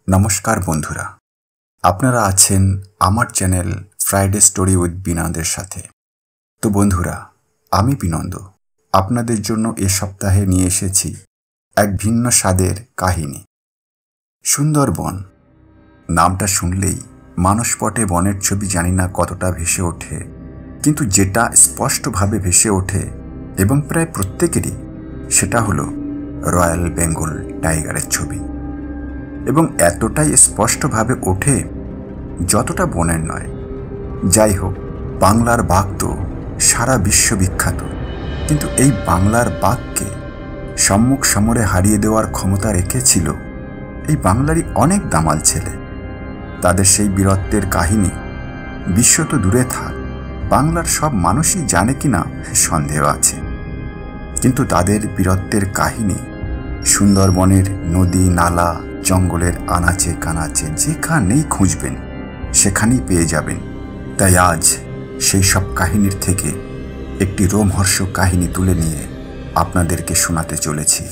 নমস্কার বন্ধুরা, আপনারা আছেন আমার চ্যানেল ফ্রাইডে স্টোরি উইথ বিনন্দের সাথে। তো বন্ধুরা, আমি বিনন্দ আপনাদের জন্য এ সপ্তাহে নিয়ে এসেছি এক ভিন্ন স্বাদের কাহিনী। সুন্দরবন নামটা শুনলেই মানসপটে বনের ছবি জানি না কতটা ভেসে ওঠে, কিন্তু যেটা স্পষ্টভাবে ভেসে ওঠে এবং প্রায় প্রত্যেকেরই, সেটা হলো রয়্যাল বেঙ্গল টাইগারের ছবি। এবং এতটাই স্পষ্টভাবে ওঠে যতটা বনের নয়। যাই হোক, বাংলার বাঘ তো সারা বিশ্ববিখ্যাত, কিন্তু এই বাংলার বাঘকে সম্মুখ সমরে হারিয়ে দেওয়ার ক্ষমতা রেখেছিল এই বাংলারই অনেক দামাল ছেলে। তাদের সেই বীরত্বের কাহিনী বিশ্ব তো দূরে থাক, বাংলার সব মানুষই জানে কিনা সন্দেহ আছে। কিন্তু তাদের বীরত্বের কাহিনী সুন্দরবনের নদী নালা জঙ্গলের আনাচে কানাচে যেখানেই খুঁজবেন সেখানেই পেয়ে যাবেন। তাই আজ সেই সব কাহিনীর থেকে একটি রোমহর্ষক কাহিনী তুলে নিয়ে আপনাদেরকে শোনাতে চলেছি।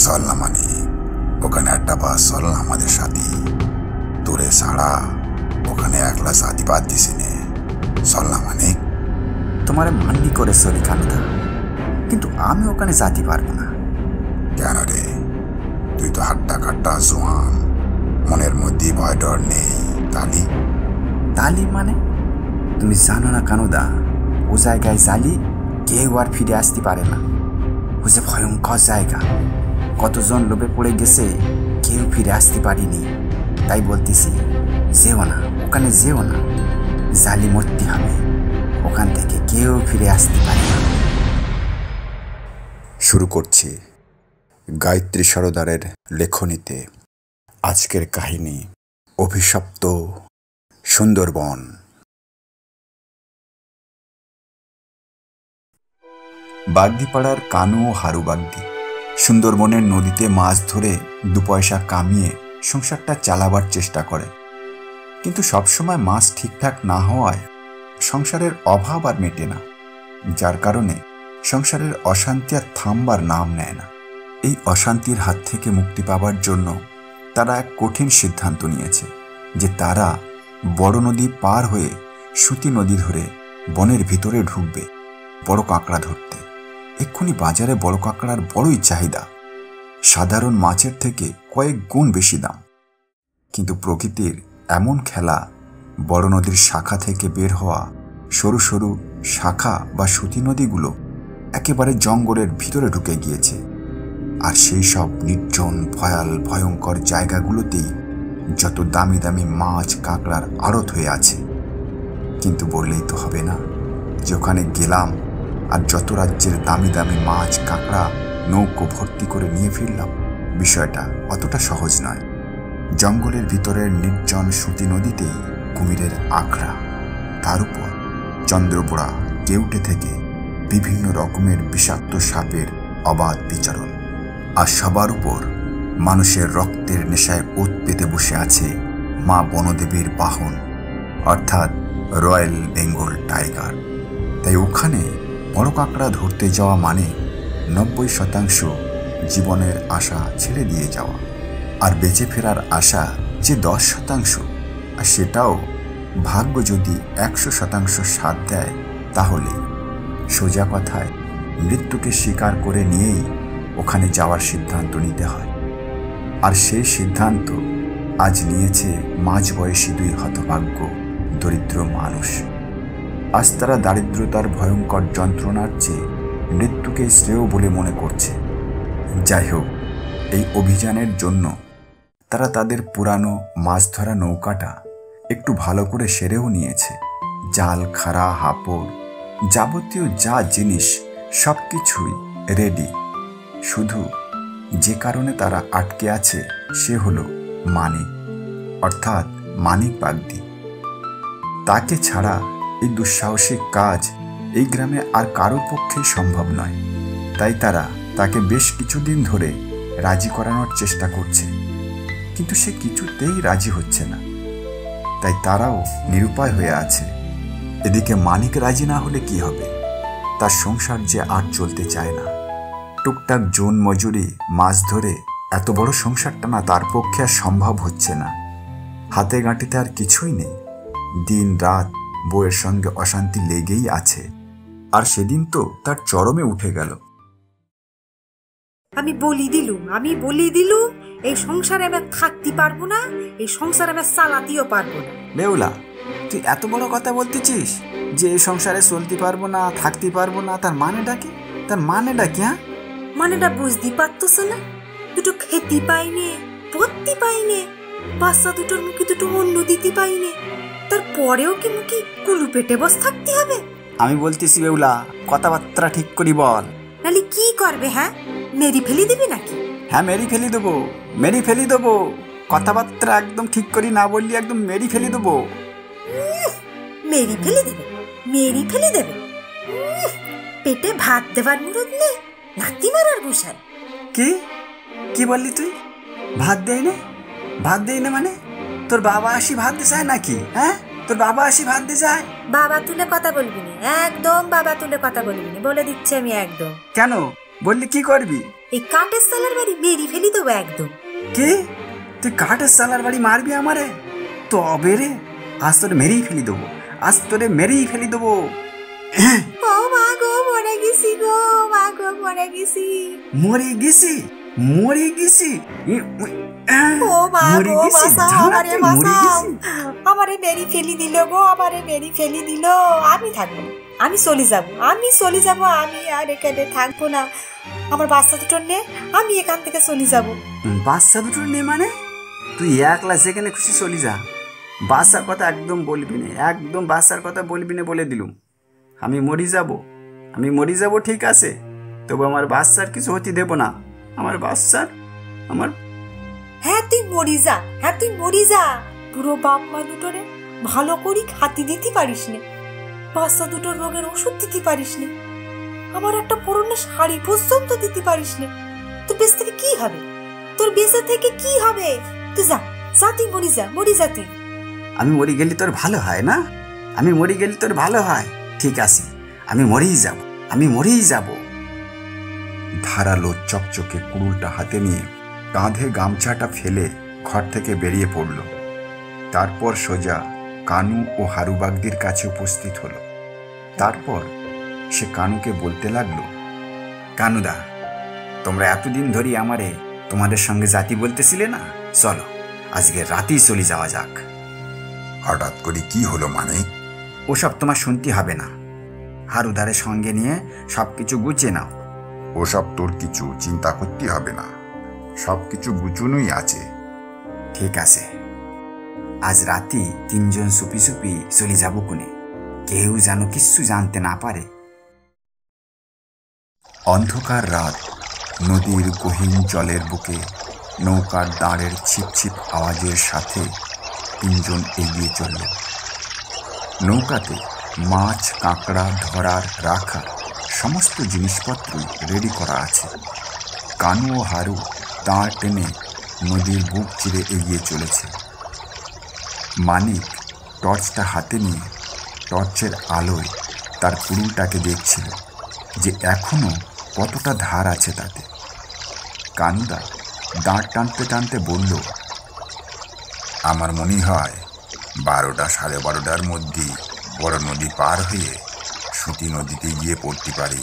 চলনা মানে ওখানে একটা বাস চলনা আমাদের সাথে, তোরে ছাড়া ওখানে একলা সাথী বাদ দিছি নে। চলনা মানে তোমার মান্নি করে চলি কানুদা, কিন্তু আমি ওখানে যেতে পারবো না। কেন রে? তুই তো হাট্টা কাট্টা জোয়ান, মনের মধ্যে ভয় ডর নেই। তালি তালি মানে? তুমি জানো না কানুদা, ও জায়গায় জালি কেউ আর ফিরে আসতে পারে না। ও যে ভয়ঙ্কর জায়গা, কতজন লোভে পড়ে গেছে, কেউ ফিরে আসতে পারিনি। তাই বলতেছি, যেও না, ওখানে যেও না, জালি মরতে হবে, ওখান থেকে কেউ ফিরে আসতে পারে না। শুরু করছি গায়ত্রী সরদারের লেখনীতে আজকের কাহিনী, অভিশপ্ত সুন্দরবন। বাগদিপাড়ার কানু ও হারু বাগদি সুন্দরবনের নদীতে মাছ ধরে 2 পয়সা কামিয়ে সংসারটা চালাবার চেষ্টা করে। কিন্তু সবসময় মাছ ঠিকঠাক না হওয়ায় সংসারের অভাব আর মেটে না, যার কারণে সংসারের অশান্তি আর থামবার নাম নেয় না। এই অশান্তির হাত থেকে মুক্তি পাবার জন্য তারা এক কঠিন সিদ্ধান্ত নিয়েছে যে তারা বড় নদী পার হয়ে সুতি নদী ধরে বনের ভিতরে ঢুকবে বড় কাঁকড়া ধরতে। এক্ষুনি বাজারে বড় কাঁকড়ার বড়ই চাহিদা, সাধারণ মাছের থেকে কয়েক গুণ বেশি দাম। কিন্তু প্রকৃতির এমন খেলা, বড় নদীর শাখা থেকে বের হওয়া সরু সরু শাখা বা সুতি নদীগুলো একেবারে জঙ্গলের ভিতরে ঢুকে গিয়েছে। আর সেই সব নির্জন ভয়াল ভয়ঙ্কর জায়গাগুলোতেই যত দামি দামি মাছ কাঁকড়ার আড়ত হয়ে আছে। কিন্তু বললেই তো হবে না যে ওখানে গেলাম আর যত রাজ্যের দামি দামি মাছ কাঁকড়া নৌকো ভর্তি করে নিয়ে ফিরলাম। বিষয়টা অতটা সহজ নয়। জঙ্গলের ভিতরের নির্জন সুতি নদীতেই কুমিরের আখড়া, তার উপর চন্দ্রবোড়া কেউটে থেকে বিভিন্ন রকমের বিষাক্ত সাপের অবাধ বিচরণ। আর সবার উপর মানুষের রক্তের নেশায় ওত পেতে বসে আছে মা বনদেবীর বাহন, অর্থাৎ রয়্যাল বেঙ্গল টাইগার। তাই ওখানে বড় কাঁকড়া ধরতে যাওয়া মানে 90% জীবনের আশা ছেড়ে দিয়ে যাওয়া, আর বেঁচে ফেরার আশা যে 10%, আর সেটাও ভাগ্য যদি 100% সাথ দেয়, তাহলে সোজা কথায় মৃত্যুকে স্বীকার করে নিয়েই ওখানে যাওয়ার সিদ্ধান্ত নিতে হয়। আর সেই সিদ্ধান্ত আজ নিয়েছে মাঝবয়সী 2 হতভাগ্য দরিদ্র মানুষ। আজ তারা দারিদ্রতার ভয়ঙ্কর যন্ত্রণার চেয়ে মৃত্যুকে শ্রেয় বলে মনে করছে। যাই হোক, এই অভিযানের জন্য তারা তাদের পুরানো মাছ ধরা নৌকাটা একটু ভালো করে সেরেও নিয়েছে। জাল, খাড়া, হাপড়, যাবতীয় যা জিনিস সব কিছুই রেডি। শুধু যে কারণে তারা আটকে আছে সে হলো মানিক, অর্থাৎ মানিক বাগদি। তাকে ছাড়া এই দুঃসাহসিক কাজ এই গ্রামে আর কারোর পক্ষেই সম্ভব নয়। তাই তারা তাকে বেশ কিছুদিন ধরে রাজি করানোর চেষ্টা করছে, কিন্তু সে কিছুতেই রাজি হচ্ছে না। তাই তারাও নিরুপায় হয়ে আছে। এদিকে মানিক রাজি না হলে কি হবে? তার সংসার যে আর চলতে চায় না। টুকটাক জোন মজুরি মাছ ধরে এত বড় সংসারটা না তার পক্ষে আর সম্ভব হচ্ছে না। হাতে গাঁটিতে আর কিছুই নেই। দিন রাত বউয়ের সঙ্গে অশান্তি লেগেই আছে। আর সেদিন তো তার চরমে উঠে গেল। আমি বলি দিলুম এই সংসারে আমি থাকতে পারবো না, এই সংসারে আমি চালাতেও পারবো না। বেউলা, তুই এত বড় কথা বলতেছিস যে এই সংসারে চলতে পারবো না, থাকতে পারবো না, তার মানেটা কি? হ্যাঁ, মানেটা বুঝতে পারতছ না? দুটো খেতে পাইনে, পড়তে পাইনে, বাচ্চা দুটোর মুখে দুটো অন্ন দিতে পাইনে, তারপরেও কি মুখে কুলু পেটে বস থাকতে হবে? আমি বলতেছি বেউলা, কথাবার্তা ঠিক করি বল। নালি কি করবে? হ্যাঁ, মেরি ফেলি দিবি নাকি? হ্যাঁ, মেরি ফেলি দেবো। কথাবার্তা একদম ঠিক করি না বললি একদম মেরি ফেলি দেবো। মেরি ফেলি দেবে? পেটে ভাত দেবার মুরদ নেই, নাতি মারার বসায়। কি বললি তুই? ভাত দেয় না মানে? তোর বাবা আসি ভাত দিয়ে যায় নাকি? হ্যাঁ, তোর বাবা আসি ভাত দিয়ে যায়? বাবা তুলে কথা বলবি না, একদম বাবা তুলে কথা বলবি না, বলে দিচ্ছি আমি একদম। কেন বললি? কি করবি? এই কাঠের সালার বাড়ি মেরি ফেলি দেবো একদম। কি? তুই কাঠের সালার বাড়ি মারবি আমারে? তবে রে, আজ তোরে মেরেই ফেলি দেবো। ও মা গো, মরে গেছি গো, মা গো মরে গেছি। মরে গেছি? ও মা গো, বাঁচাও, আমারে মেরি ফেলি দিল গো, আমি থাকবো না, আমি চলে যাবো, আমি আর এখানে থাকবো না। আমার বাচ্চা দুটোর নে, আমি এখান থেকে চলে যাবো। বাচ্চা দুটোর নে মানে? তুই একলা যেখানে খুশি চলে যা, বাচ্চার কথা একদম বলবি না, বলে দিলুম। আমি মরি যাব ঠিক আছে, তবু আমার বাচ্চার কিছু হতে দেব না। হ্যাঁ তুই মরি যা, পুরো বাপ মা দুটোরে ভালো করি খাতি দিতে পারিস নে, বাচ্চা দুটোর রোগের ওষুধ দিতে পারিস নে, আমার একটা পুরনো শাড়ি পর্যন্ত দিতে পারিস নে। তোর বেঁচে থেকে কি হবে? তুই যা, তুই মরি যা তুই। আমি মরি গেলে তোর ভালো হয় না? ঠিক আছে, আমি মরেই যাব। ধারালো চকচকে কুড়ুলটা হাতে নিয়ে কাঁধে গামছাটা ফেলে ঘর থেকে বেরিয়ে পড়ল। তারপর সোজা কানু ও হারুবাগদির কাছে উপস্থিত হলো। তারপর সে কানুকে বলতে লাগলো, কানুদা, তোমরা এতদিন ধরে আমারে তোমাদের সঙ্গে জাতি বলতেছিলে না, চলো আজকে রাতেই চলে যাওয়া যাক। হঠাৎ করে কি হলো মানে? ওসব তোমার শুনতে হবে না, হারুদারে সঙ্গে নিয়ে সবকিছু গুছিয়ে নাও। ওসব তোর কিছু চিন্তা করতে হবে না, সবকিছু গুছানোই আছে। ঠিক আছে, আজ রাতে তিনজন সুপি চলে যাব কোনে, কেউ যেন কিচ্ছু জানতে না পারে। অন্ধকার রাত, নদীর গহীন জলের বুকে নৌকার দাঁড়ের ছিপছিপ আওয়াজের সাথে তিনজন এগিয়ে চলল। নৌকাতে মাছ, কাঁকড়া ধরার রাখা সমস্ত জিনিসপত্রই রেডি করা আছে। কানু ও হারু দাঁড় টেনে নদীর বুক চিরে এগিয়ে চলেছে। মানিক টর্চটা হাতে নিয়ে টর্চের আলোয় তার কুড়ুলটাকে দেখছিল যে এখনো কতটা ধার আছে তাতে। কানুদা দাঁড় টানতে টানতে বলল, আমার মনে হয় 12টা 12:30টার মধ্যে বড় নদী পার হয়ে সুতি নদীতে গিয়ে পড়তে পারি,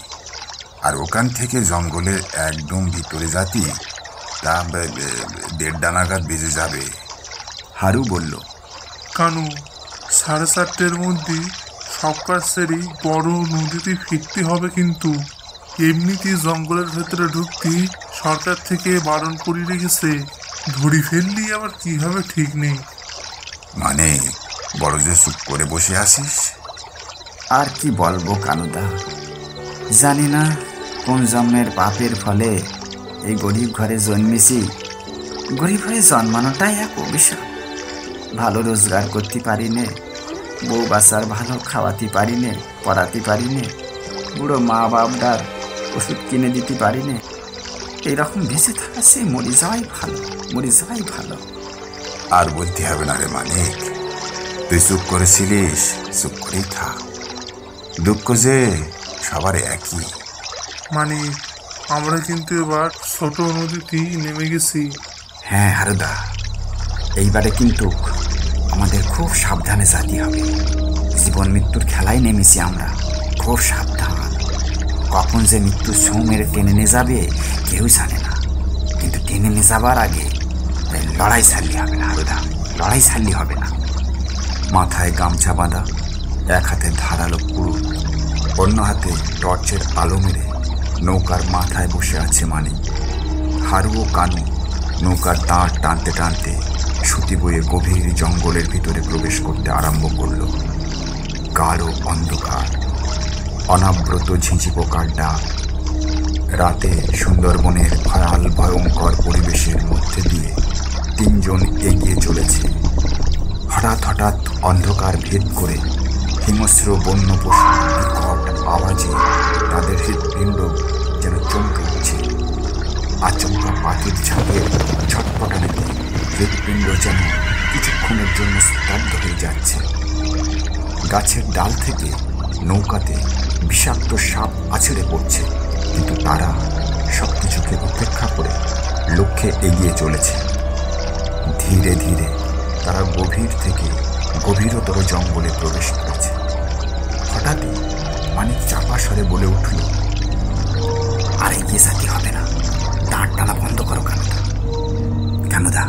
আর ওখান থেকে জঙ্গলের একদম ভিতরে যাতি তা 1:30 নাগাদ বেজে যাবে। হারু বলল, কানু, 4:30টার মধ্যে সব কাজ সেরে বড় নদীতে ফিরতে হবে, কিন্তু এমনিতেই জঙ্গলের ভেতরে ঢুকতে সরকার থেকে বারণ করে রেখেছে, ধরি ফেললি আবার কি হবে ঠিক নেই। মানে বড় যে চুপ করে বসে আসিস? আর কি বলবো কানুদা, জানি না কোন জন্মের পাপের ফলে এই গরিব ঘরে জন্মেছি। গরিব হয়ে জন্মানোটাই এক অভিশাপ। ভালো রোজগার করতে পারি নে, বউ বাচ্চার ভালো খাওয়াতে পারি নে, পড়াতে পারি নে, বুড়ো মা বাপদার ওষুধ কিনে দিতে পারি নে। এইরকম ভেসে থাকা সে মরে যাওয়াই ভালো। আর বলতে হবে না রে মানিক, তুই চুপ করেছিলিস, চুপ করেই থাক। দুঃখ যে সবার একই। মানে আমরা কিন্তু এবার ছোট নদীতেই নেমে গেছি। হ্যাঁ হারুদা, এইবারে কিন্তু আমাদের খুব সাবধানে যেতে হবে। জীবন মৃত্যুর খেলায় নেমেছি আমরা, খুব সাবধান। কখন যে মৃত্যু ছৌ মেরে টেনে নিয়ে যাবে কেউ জানে না, কিন্তু টেনে নিয়ে যাবার আগে লড়াই ছাড়লে হবে না হারুদা, লড়াই ছাড়লে হবে না। মাথায় গামছা বাঁধা, এক হাতে ধারালো কুড়ুল, অন্য হাতে টর্চের আলো মেরে নৌকার মাথায় বসে আছে মানিক। হারু ও কানু নৌকার দাঁড় টানতে টানতে সুতি বয়ে গভীর জঙ্গলের ভিতরে প্রবেশ করতে আরম্ভ করল। গাঢ় অন্ধকার, অনাব্রত ঝিঁঝি পোকার ডাক, রাতে সুন্দরবনের ভয়াল ভয়ঙ্কর পরিবেশের মধ্যে দিয়ে তিনজন এগিয়ে চলেছে। হঠাৎ হঠাৎ অন্ধকার ভেদ করে হিংস্র বন্য পশু বিকট আওয়াজে তাদের হৃৎপিণ্ড যেন চমকে উঠছে। আচমকা পাখির ঝাঁকের ছটপটানিতে হৃৎপিণ্ড যেন কিছুক্ষণের জন্য স্তব্ধ হয়ে যাচ্ছে। গাছের ডাল থেকে নৌকাতে বিষাক্ত সাপ আছড়ে পড়ছে, কিন্তু তারা সব কিছুকে উপেক্ষা করে লক্ষ্যে এগিয়ে চলেছে। ধীরে ধীরে তারা গভীর থেকে গভীরতর জঙ্গলে প্রবেশ করেছে। হঠাৎই মানিক চাপা স্বরে বলে উঠল, আর এগিয়ে যেতে হবে না, দাঁড় টানা বন্ধ করো কানুদা। কানুদা,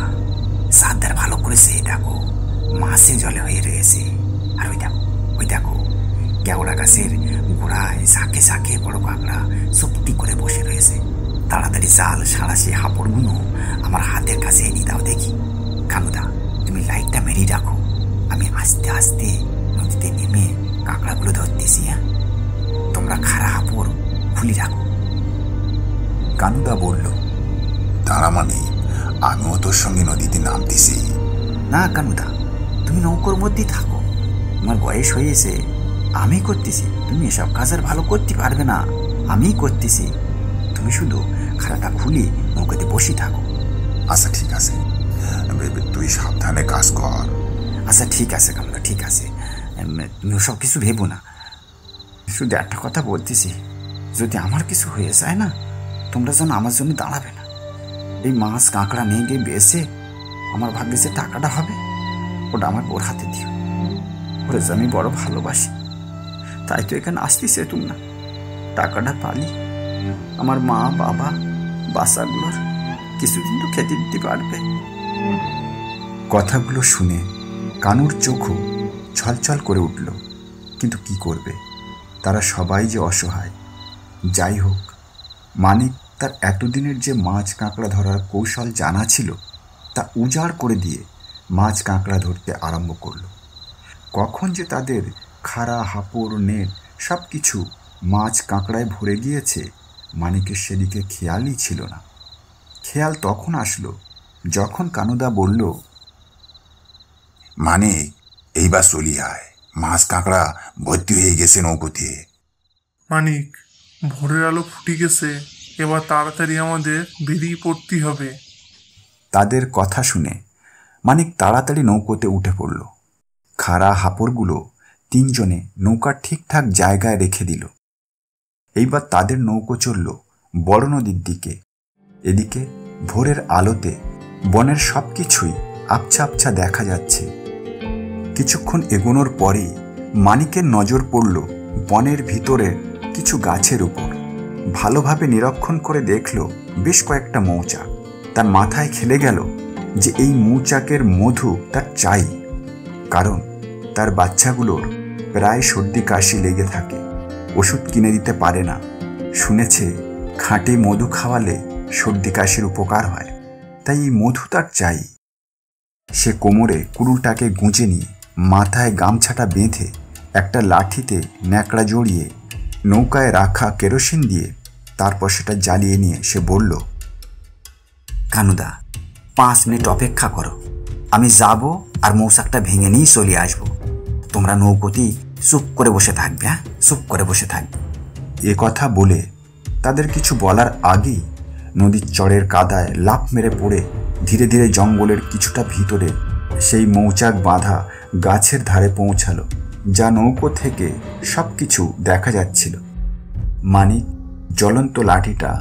সাদ্দার ভালো করেছে, দেখো মাছে জলে হয়ে রয়েছে। আর ওই দেখো কেওড়া গাছের গোড়ায় ঝাঁকে ঝাঁকে বড় কাঁকড়া চুপটি করে বসে রয়েছে। তাড়াতাড়ি জাল সাঁড়াশি হাঁপড়গুলো আমার হাতের কাছে এনে দাও দেখি। কানুদা, তুমি লাইটটা মেরিয়ে রাখো, আমি আস্তে আস্তে নদীতে নেমে কাঁকড়াগুলো ধরতেছি। হ্যাঁ, তোমরা খাড়া হাঁপড় খুলি রাখো। কানুদা বলল, দাঁড়া মানে, আমিও তোর সঙ্গে নদীতে নামতেছি। না কানুদা, তুমি নৌকোর মধ্যেই থাকো, তোমার বয়স হয়েছে, আমি করতেছি। তুমি এসব কাজ আর ভালো করতে পারবে না, আমিই করতেছি। তুমি শুধু খাড়াটা খুলি নৌকাতে বসে থাকো। আচ্ছা ঠিক আছে, তুই সাবধানে কাজ কর। আচ্ছা ঠিক আছে কানুদা, ঠিক আছে, তুমি ওসব কিছু ভেবো না। শুধু একটা কথা বলতেছি, যদি আমার কিছু হয়ে যায় না, তোমরা যেন আমার জন্য দাঁড়াবে না। এই মাছ কাঁকড়া নিয়ে গিয়ে বেসে আমার ভাগ্যে যে টাকাটা হবে, ওটা আমার ওর হাতে দিও। ওরা যে আমি বড় ভালোবাসি, তাই তো এখানে আসতেছে তোমরা। টাকাটা পালি আমার মা বাবা বাচ্চাগুলোর কিছুদিন তো খেতে দিতে পারবে। কথাগুলো শুনে কানুর চোখও ছলছল করে উঠল, কিন্তু কি করবে, তারা সবাই যে অসহায়। যাই হোক, মানিক তার এতদিনের যে মাছ কাঁকড়া ধরার কৌশল জানা ছিল তা উজাড় করে দিয়ে মাছ কাঁকড়া ধরতে আরম্ভ করল। কখন যে তাদের খাড়া হাঁপড় নেট সব কিছু মাছ কাঁকড়ায় ভরে গিয়েছে, মানিকের সেদিকে খেয়ালই ছিল না। খেয়াল তখন আসলো যখন কানুদা বলল, মানে এইবার চলি আয়, মাছ কাঁকড়া ভর্তি হয়ে গেছে নৌকোতে। মানিক, ভোরের আলো ফুটে গেছে, এবার তাড়াতাড়ি আমাদের বেরিয়ে পড়তে হবে। তাদের কথা শুনে মানিক তাড়াতাড়ি নৌকোতে উঠে পড়ল। খাড়া হাঁপড়গুলো তিনজনে নৌকার ঠিকঠাক জায়গায় রেখে দিল। এইবার তাদের নৌকো চলল বড় নদীর দিকে। এদিকে ভোরের আলোতে বনের সব কিছুই আবছা আবছা দেখা যাচ্ছে। কিছুক্ষণ এগোনোর পরেই মানিকের নজর পড়ল বনের ভিতরের কিছু গাছের উপর। ভালোভাবে নিরীক্ষণ করে দেখল বেশ কয়েকটা মৌচাক। তার মাথায় খেলে গেল যে এই মৌচাকের মধু তার চাই, কারণ তার বাচ্চাগুলোর প্রায় সর্দি কাশি লেগে থাকে, ওষুধ কিনে দিতে পারে না। শুনেছে খাঁটি মধু খাওয়ালে সর্দি কাশির উপকার হয়, তাই এই মধু তার চাই। সে কোমরে কুড়ুলটাকে গুঁজে নিয়ে মাথায় গামছাটা বেঁধে একটা লাঠিতে ন্যাকড়া জড়িয়ে নৌকায় রাখা কেরোসিন দিয়ে তারপর সেটা জ্বালিয়ে নিয়ে সে বলল, কানুদা, 5 মিনিট অপেক্ষা করো, আমি যাব আর মৌচাকটা ভেঙে নিয়ে চলে আসবো। তোমরা নৌকোতেই চুপ করে বসে থাকবে। হ্যাঁ, চুপ করে বসে থাকবে। এ কথা বলে তাদের কিছু বলার আগেই নদীর চড়ের কাদায় লাফ মেরে পড়ে ধীরে ধীরে জঙ্গলের কিছুটা ভিতরে সেই মৌচাক বাঁধা গাছের ধারে পৌঁছালো, যা নৌকো থেকে সব কিছু দেখা যাচ্ছিল। মানিক জ্বলন্ত লাঠিটা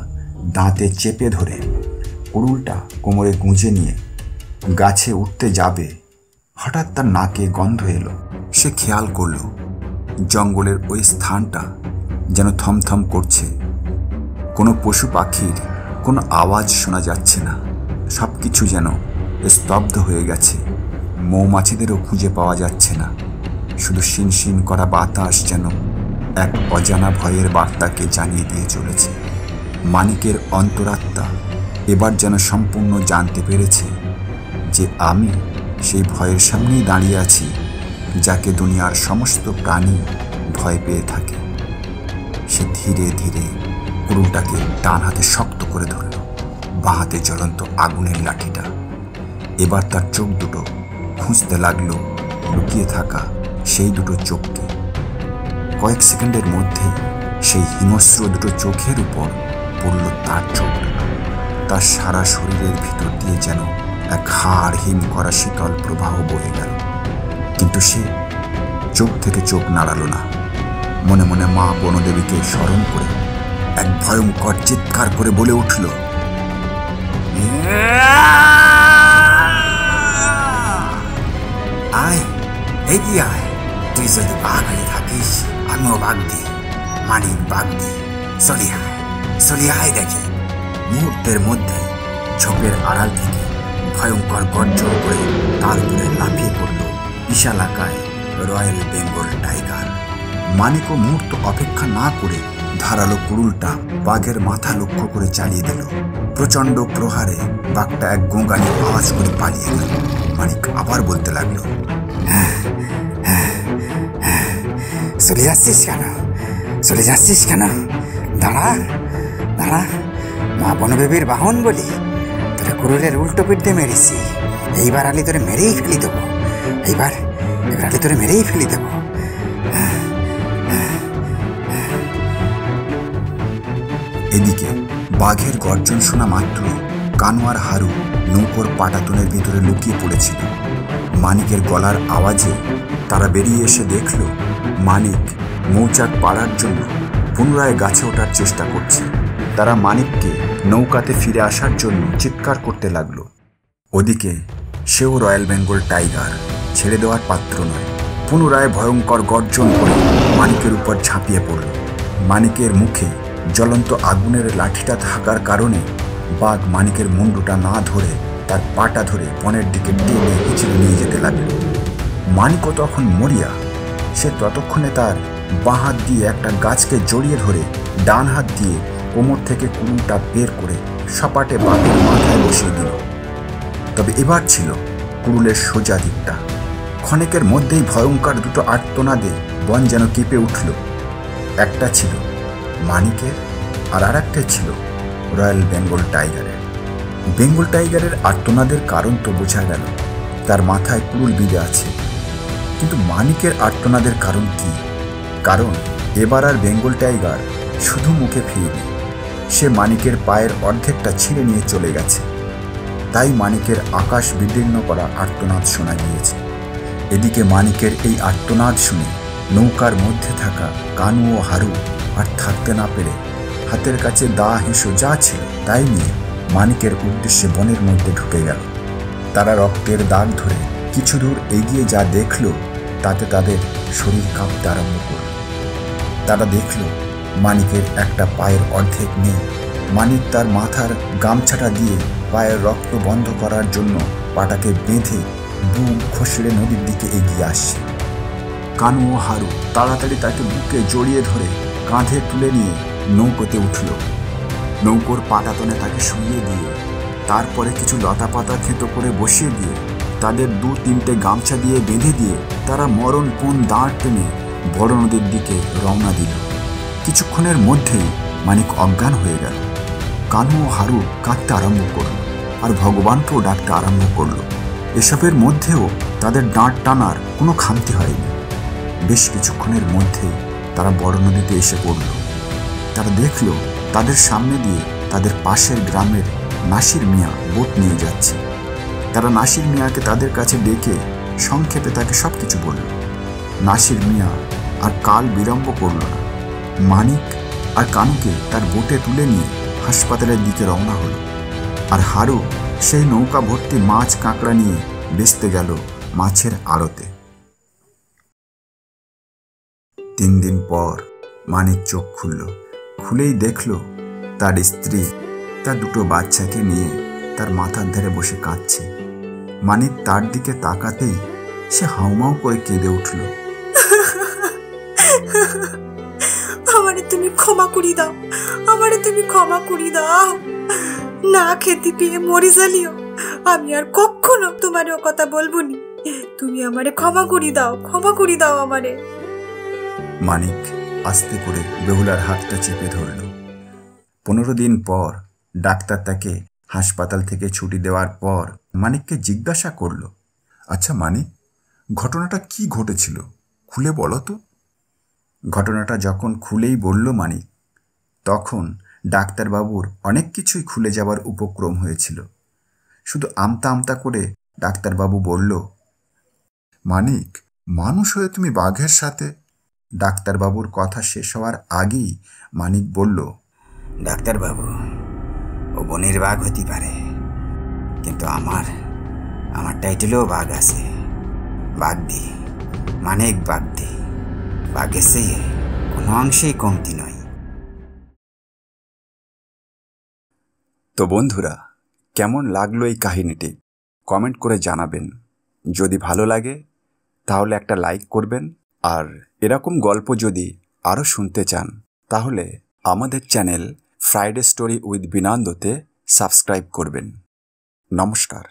দাঁতে চেপে ধরে কুড়ুলটা কোমরে গুঁজে নিয়ে গাছে উঠতে যাবে, হঠাৎ তার নাকে গন্ধ এলো। সে খেয়াল করল জঙ্গলের ওই স্থানটা যেন থমথম করছে। কোনো পশু পাখির কোনো আওয়াজ শোনা যাচ্ছে না, সব কিছু যেন স্তব্ধ হয়ে গেছে। মৌমাছিদেরও খুঁজে পাওয়া যাচ্ছে না। শুধু শিনশিন করা বাতাস যেন এক অজানা ভয়ের বার্তাকে জানিয়ে দিয়ে চলেছে। মানিকের অন্তরাত্মা এবার যেন সম্পূর্ণ জানতে পেরেছে যে আমি সেই ভয়ের সামনেই দাঁড়িয়ে আছি, যাকে দুনিয়ার সমস্ত প্রাণী ভয় পেয়ে থাকে। সে ধীরে ধীরে কুড়ুলটাকে ডান হাতে শক্ত করে ধরল, বাঁ হাতে জ্বলন্ত আগুনের লাঠিটা। এবার তার চোখ দুটো খুঁজতে লাগলো লুকিয়ে থাকা সেই দুটো চোখকে। কয়েক সেকেন্ডের মধ্যে সেই হিংস্র দুটো চোখের উপর পড়ল তার চোখ। তার সারা শরীরের ভিতর দিয়ে যেন এক হাড় হিম করা শীতল প্রবাহ বয়ে গেল। কিন্তু সে চোখ থেকে চোখ নাড়ালো না। মনে মনে মা বনদেবীকে স্মরণ করে এক ভয়ঙ্কর চিৎকার করে বলে উঠল, আয়, এগিয়ে আয়। তুই যদি বাঘ হয়ে থাকিস, আমিও বাঘ দিই, মানিক বাঘ দিই। চলি আয় দেখি। মুহূর্তের মধ্যে ঝোপের আড়াল থেকে ভয়ঙ্কর গর্জন করে তার উপরে লাফিয়ে পড়ল বিশালাকায় রয়্যাল বেঙ্গল টাইগার। মানিকও মুহূর্ত অপেক্ষা না করে ধারালো কুড়ুলটা বাঘের মাথা লক্ষ্য করে চালিয়ে দিল। প্রচণ্ড প্রহারে বাঘটা এক গোঁগানি আওয়াজ করে পালিয়ে গেল। মানিক আবার বলতে লাগলো, চলে যাচ্ছিস কেন? দাঁড়া, মা বনদেবীর বাহন বলি তোরে কুড়ুলের উল্টো পিঠে মেরেছি। এইবার আলি তোরে মেরেই ফেলি দেবো। এইবার আলি তোরে মেরেই ফেলি দেবো। এদিকে বাঘের গর্জন শোনা মাত্র কানু আর হারু নৌকোর পাটাতনের ভিতরে লুকিয়ে পড়েছিল। মানিকের গলার আওয়াজে তারা বেরিয়ে এসে দেখল মানিক মৌচাক পাড়ার জন্য পুনরায় গাছে ওঠার চেষ্টা করছে। তারা মানিককে নৌকাতে ফিরে আসার জন্য চিৎকার করতে লাগলো। ওদিকে সেও রয়্যাল বেঙ্গল টাইগার ছেড়ে দেওয়ার পাত্র নয়। পুনরায় ভয়ঙ্কর গর্জন করে মানিকের উপর ঝাঁপিয়ে পড়ল। মানিকের মুখে জ্বলন্ত আগুনের লাঠিটা থাকার কারণে বাঘ মানিকের মুন্ডুটা না ধরে তার পাটা ধরে বনের দিকে টেনে হিঁচড়ে নিয়ে যেতে লাগলো। মানিকও তখন মরিয়া। সে ততক্ষণে তার বাঁ হাত দিয়ে একটা গাছকে জড়িয়ে ধরে ডান হাত দিয়ে কোমর থেকে কুড়ুলটা বের করে সপাটে বাঘের মাথায় বসিয়ে দিল। তবে এবার ছিল কুড়ুলের সোজা দিকটা। ক্ষণেকের মধ্যেই ভয়ঙ্কর দুটো আর্তনাদে বন যেন কেঁপে উঠল। একটা ছিল মানিকের আর আরেকটা ছিল রয়্যাল বেঙ্গল টাইগারের। বেঙ্গল টাইগারের আর্তনাদের কারণ তো বোঝা গেল, তার মাথায় কুড়ুল বিঁধে আছে। কিন্তু মানিকের আর্তনাদের কারণ কি? কারণ এবার আর বেঙ্গল টাইগার শুধু মুখে ফিরেনি, সে মানিকের পায়ের অর্ধেকটা ছিঁড়ে নিয়ে চলে গেছে। তাই মানিকের আকাশ বিদীর্ণ করা আর্তনাদ শোনা গিয়েছে। এদিকে মানিকের এই আর্তনাদ শুনে নৌকার মধ্যে থাকা কানু ও হারু আর থাকতে না পেরে হাতের কাছে দা হেঁসো যা ছিল তাই নিয়ে মানিকের উদ্দেশ্যে বনের মধ্যে ঢুকে গেল। তারা রক্তের দাগ ধরে কিছু দূর এগিয়ে যা দেখল তাতে তাদের শরীর কাঁপতে আরম্ভ করল। তারা দেখল মানিকের একটা পায়ের অর্ধেক নেই। মানিক তার মাথার গামছাটা দিয়ে পায়ের রক্ত বন্ধ করার জন্য পাটাকে বেঁধে বুক খসড়ে নদীর দিকে এগিয়ে আসছে। কানু ও হারু তাড়াতাড়ি তাকে বুকে জড়িয়ে ধরে কাঁধে তুলে নিয়ে নৌকোতে উঠল। নৌকোর পাটাতনে তাকে শুইয়ে দিয়ে তারপরে কিছু লতা পাতা থেঁতো করে বসিয়ে দিয়ে তাদের 2-3টে গামছা দিয়ে বেঁধে দিয়ে তারা মরণপণ দাঁড় টেনে বড় নদীর দিকে রওনা দিল। কিছুক্ষণের মধ্যেই মানিক অজ্ঞান হয়ে গেল। কানু ও হারু কাঁদতে আরম্ভ করল আর ভগবানকেও ডাকতে আরম্ভ করল। এসবের মধ্যেও তাদের ডাঁট টানার কোনো খামতি হয়নি। বেশ কিছুক্ষণের মধ্যেই তারা বড় নদীতে এসে পড়ল। তারা দেখল তাদের সামনে দিয়ে তাদের পাশের গ্রামের নাসির মিয়া বোট নিয়ে যাচ্ছে। তারা নাসির মিয়াকে তাদের কাছে ডেকে সংক্ষেপে তাকে সব কিছু বলল। নাসির মিয়া আর কাল বিলম্ব করল না। মানিক আর কানুকে তার বোটে তুলে নিয়ে হাসপাতালের দিকে রওনা হলো, আর হারু সেই নৌকা ভর্তি মাছ কাঁকড়া নিয়ে বেচতে গেল মাছের আড়তে। 3 দিন পর মানিক চোখ খুলল। খুলেই দেখল তার স্ত্রী তার 2 বাচ্চাকে নিয়ে তার মাথার ধারে বসে কাঁদছে। মানিক তার দিকে তাকাতেই সে হাউমাউ করে কেঁদে উঠল। আমারে তুমি ক্ষমা করি দাও, আমারে তুমি ক্ষমা করি দাও। না খেতে পেয়ে মরে যালিও, আমি আর কখনো তোমার ও কথা বলবো নি। তুমি আমারে ক্ষমা করি দাও, ক্ষমা করি দাও আমারে। মানিক আস্তে করে বেহুলার হাতটা চেপে ধরল। 15 দিন পর ডাক্তার তাকে হাসপাতাল থেকে ছুটি দেওয়ার পর মানিককে জিজ্ঞাসা করল, আচ্ছা মানিক, ঘটনাটা কি ঘটেছিল খুলে বলো তো। ঘটনাটা যখন খুলেই বলল মানিক, তখন ডাক্তারবাবুর অনেক কিছুই খুলে যাবার উপক্রম হয়েছিল। শুধু আমতা আমতা করে ডাক্তারবাবু বলল, মানিক, মানুষ হয়ে তুমি বাঘের সাথে। ডাক্তারবাবুর কথা শেষ হওয়ার আগেই মানিক বলল, ডাক্তারবাবু, ও বনের বাঘ হতে পারে, কিন্তু আমার টাইটেলেও বাঘ আছে। বাগদি, মানিক বাগদি, বাঘের চেয়ে কোনো অংশেই কমতি নয়। তো বন্ধুরা, কেমন লাগলো এই কাহিনীটি কমেন্ট করে জানাবেন। যদি ভালো লাগে তাহলে একটা লাইক করবেন, আর এরকম গল্প যদি আরও শুনতে চান তাহলে আমাদের চ্যানেল ফ্রাইডে স্টোরি উইথ বিনন্দতে সাবস্ক্রাইব করবেন। নমস্কার।